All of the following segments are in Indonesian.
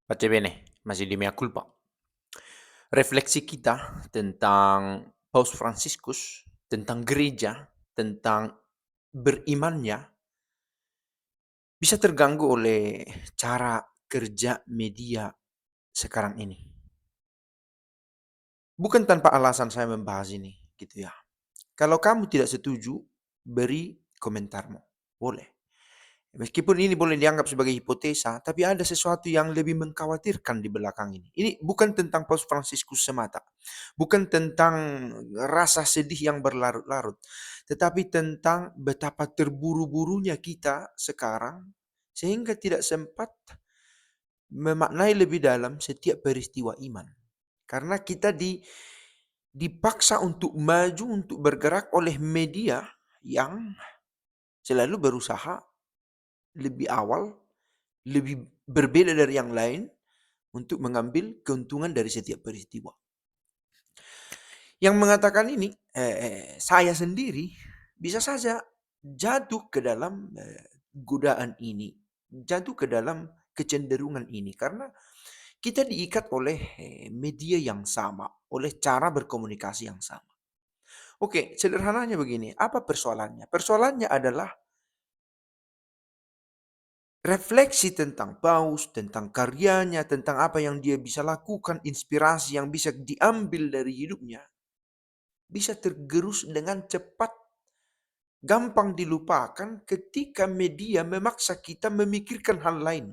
Pace bene, masih di mea culpa. Refleksi kita tentang Paus Fransiskus, tentang gereja, tentang berimannya, bisa terganggu oleh cara kerja media sekarang ini. Bukan tanpa alasan saya membahas ini, gitu ya. Kalau kamu tidak setuju, beri komentarmu. Boleh. Meskipun ini boleh dianggap sebagai hipotesa, tapi ada sesuatu yang lebih mengkhawatirkan di belakang ini. Ini bukan tentang Paus Fransiskus semata. Bukan tentang rasa sedih yang berlarut-larut. Tetapi tentang betapa terburu-burunya kita sekarang, sehingga tidak sempat memaknai lebih dalam setiap peristiwa iman. Karena kita dipaksa untuk maju, untuk bergerak oleh media yang selalu berusaha lebih awal, lebih berbeda dari yang lain untuk mengambil keuntungan dari setiap peristiwa. Yang mengatakan ini, saya sendiri bisa saja jatuh ke dalam godaan ini, jatuh ke dalam kecenderungan ini karena kita diikat oleh media yang sama, oleh cara berkomunikasi yang sama. Oke, sederhananya begini, apa persoalannya? Persoalannya adalah refleksi tentang Paus, tentang karyanya, tentang apa yang dia bisa lakukan, inspirasi yang bisa diambil dari hidupnya, bisa tergerus dengan cepat, gampang dilupakan ketika media memaksa kita memikirkan hal lain.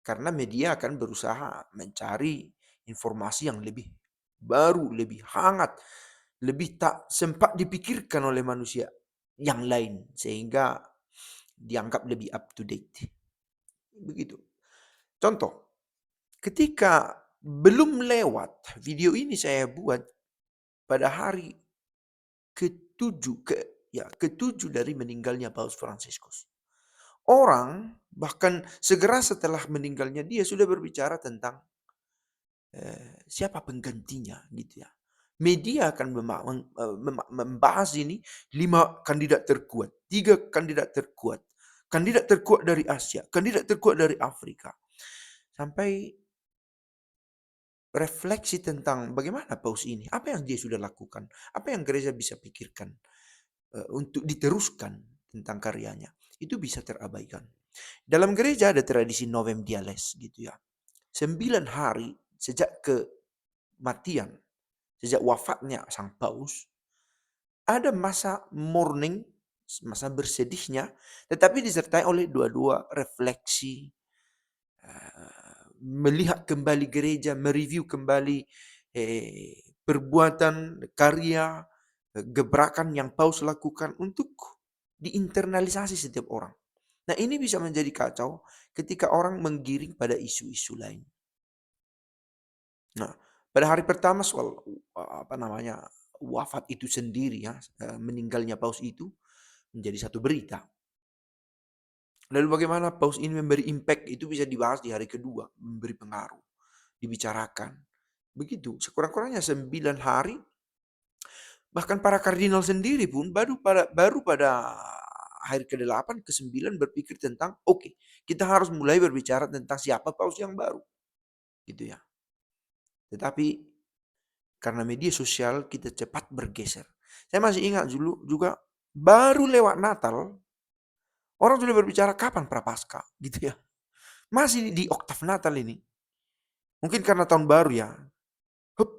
Karena media akan berusaha mencari informasi yang lebih baru, lebih hangat, lebih tak sempat dipikirkan oleh manusia yang lain, sehingga dianggap lebih up to date. Begitu. Contoh, ketika belum lewat video ini saya buat pada hari ketujuh ketujuh dari meninggalnya Paus Fransiskus. Orang bahkan segera setelah meninggalnya dia sudah berbicara tentang siapa penggantinya gitu ya. Media akan membahas ini 5 kandidat terkuat, 3 kandidat terkuat dari Asia, kandidat terkuat dari Afrika. Sampai refleksi tentang bagaimana Paus ini, apa yang dia sudah lakukan, apa yang gereja bisa pikirkan untuk diteruskan tentang karyanya, itu bisa terabaikan. Dalam gereja ada tradisi Novem Diales gitu ya. 9 hari sejak kematian, sejak wafatnya Sang Paus, ada masa mourning, masa bersedihnya, tetapi disertai oleh dua-dua refleksi, melihat kembali gereja, mereview kembali perbuatan, karya, gebrakan yang Paus lakukan untuk diinternalisasi setiap orang. Nah, ini bisa menjadi kacau ketika orang menggiring pada isu-isu lain. Nah, pada hari pertama soal wafat itu sendiri ya, meninggalnya Paus itu menjadi satu berita. Lalu bagaimana Paus ini memberi impact itu bisa dibahas di hari kedua, memberi pengaruh, dibicarakan. Begitu, sekurang-kurangnya 9 hari. Bahkan para kardinal sendiri pun baru pada hari ke-8, ke-9 berpikir tentang oke, kita harus mulai berbicara tentang siapa Paus yang baru. Gitu ya. Tetapi karena media sosial kita cepat bergeser. Saya masih ingat dulu juga baru lewat Natal, orang sudah berbicara kapan Prapaskah gitu ya. Masih di oktav Natal ini. Mungkin karena tahun baru ya. Hup,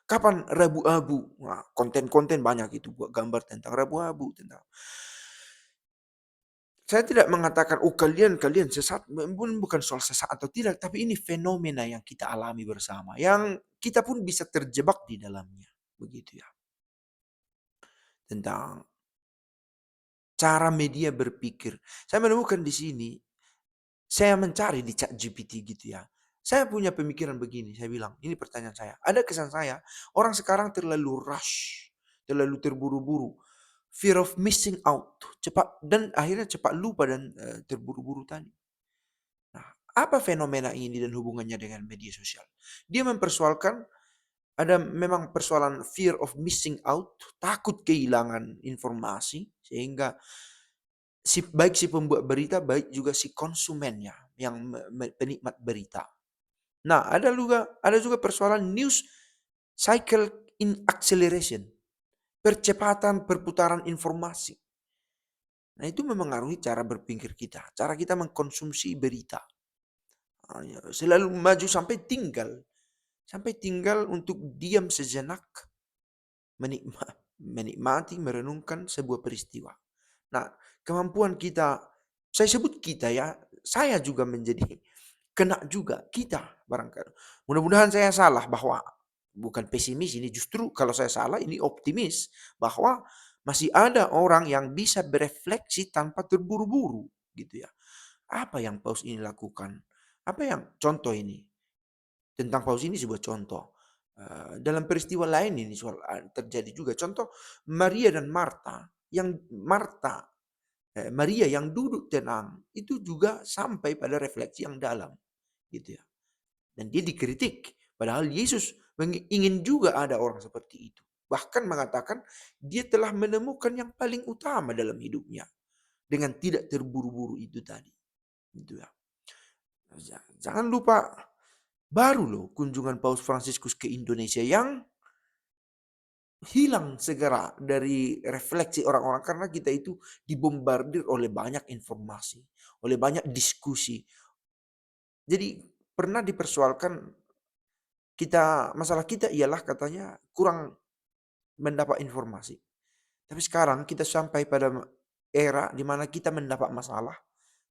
kapan Rabu Abu? Nah, konten-konten banyak itu buat gambar tentang Rabu Abu, tentang. Saya tidak mengatakan oh kalian sesat, bukan soal sesat atau tidak, tapi ini fenomena yang kita alami bersama, yang kita pun bisa terjebak di dalamnya, begitu ya. Tentang cara media berpikir. Saya menemukan di sini, saya mencari di ChatGPT gitu ya. Saya punya pemikiran begini, saya bilang, ini pertanyaan saya. Ada kesan saya, orang sekarang terlalu rush, terlalu terburu-buru. Fear of missing out, cepat dan akhirnya cepat lupa dan terburu-buru tadi. Nah, apa fenomena ini dan hubungannya dengan media sosial? Dia mempersoalkan ada memang persoalan fear of missing out, takut kehilangan informasi, sehingga baik si pembuat berita, baik juga si konsumennya yang penikmat berita. Nah, ada juga persoalan news cycle in acceleration, percepatan perputaran informasi. Nah, itu memengaruhi cara berpikir kita, cara kita mengkonsumsi berita. Selalu maju sampai tinggal untuk diam sejenak, menikmati, merenungkan sebuah peristiwa. Nah, kemampuan kita, saya sebut kita ya, saya juga menjadi kena juga, kita barangkali. Mudah-mudahan saya salah, bahwa bukan pesimis ini, justru kalau saya salah ini optimis bahwa masih ada orang yang bisa berefleksi tanpa terburu-buru gitu ya. Apa yang Paus ini lakukan? Apa yang contoh ini? Tentang Paus ini sebuah contoh. Dalam peristiwa lain ini terjadi juga. Contoh Maria dan Marta, Maria yang duduk tenang itu juga sampai pada refleksi yang dalam gitu ya. Dan dia dikritik, padahal Yesus ingin juga ada orang seperti itu. Bahkan mengatakan dia telah menemukan yang paling utama dalam hidupnya dengan tidak terburu-buru itu tadi. Gitu ya. Jangan lupa, baru loh kunjungan Paus Fransiskus ke Indonesia yang hilang segera dari refleksi orang-orang, karena kita itu dibombardir oleh banyak informasi, oleh banyak diskusi. Jadi pernah dipersoalkan, masalah kita ialah katanya kurang mendapat informasi. Tapi sekarang kita sampai pada era di mana kita mendapat masalah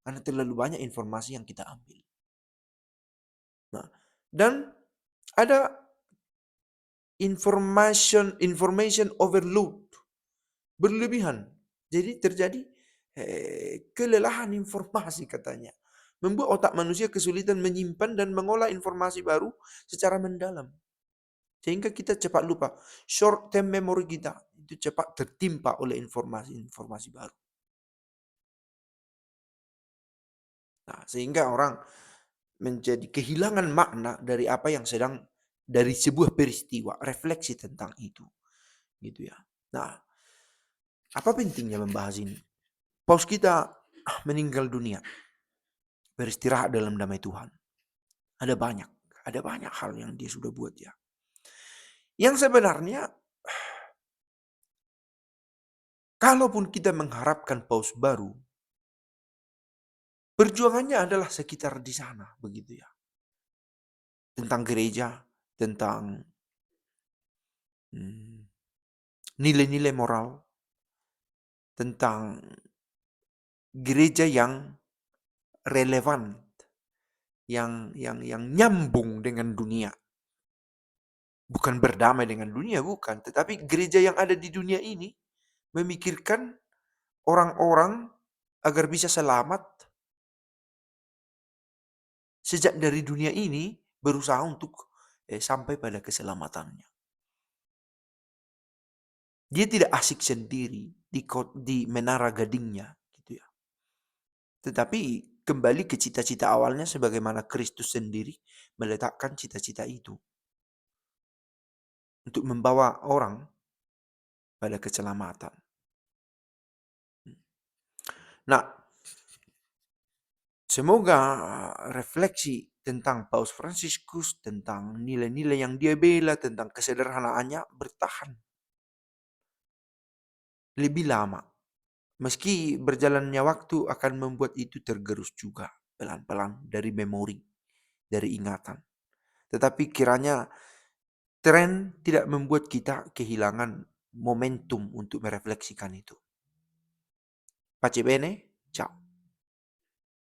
karena terlalu banyak informasi yang kita ambil. Nah, dan ada information overload, berlebihan. Jadi terjadi kelelahan informasi katanya. Membuat otak manusia kesulitan menyimpan dan mengolah informasi baru secara mendalam. Sehingga kita cepat lupa. Short term memory kita itu cepat tertimpa oleh informasi-informasi baru. Nah, sehingga orang menjadi kehilangan makna dari apa yang dari sebuah peristiwa, refleksi tentang itu. Gitu ya. Nah, apa pentingnya membahas ini? Paus kita meninggal dunia, beristirahat dalam damai Tuhan. Ada banyak hal yang dia sudah buat ya. Yang sebenarnya, kalaupun kita mengharapkan Paus baru, perjuangannya adalah sekitar di sana, begitu ya. Tentang gereja, tentang nilai-nilai moral, tentang gereja yang relevan, yang nyambung dengan dunia. Bukan berdamai dengan dunia, bukan. Tetapi gereja yang ada di dunia ini memikirkan orang-orang agar bisa selamat sejak dari dunia ini, berusaha untuk sampai pada keselamatannya. Dia tidak asik sendiri di menara gadingnya, gitu ya. Tetapi kembali ke cita-cita awalnya, sebagaimana Kristus sendiri meletakkan cita-cita itu untuk membawa orang pada keselamatan. Nah, semoga refleksi tentang Paus Fransiskus, tentang nilai-nilai yang dia bela, tentang kesederhanaannya bertahan lebih lama. Meski berjalannya waktu akan membuat itu tergerus juga pelan-pelan dari memori, dari ingatan. Tetapi kiranya tren tidak membuat kita kehilangan momentum untuk merefleksikan itu. Pace bene, ciao.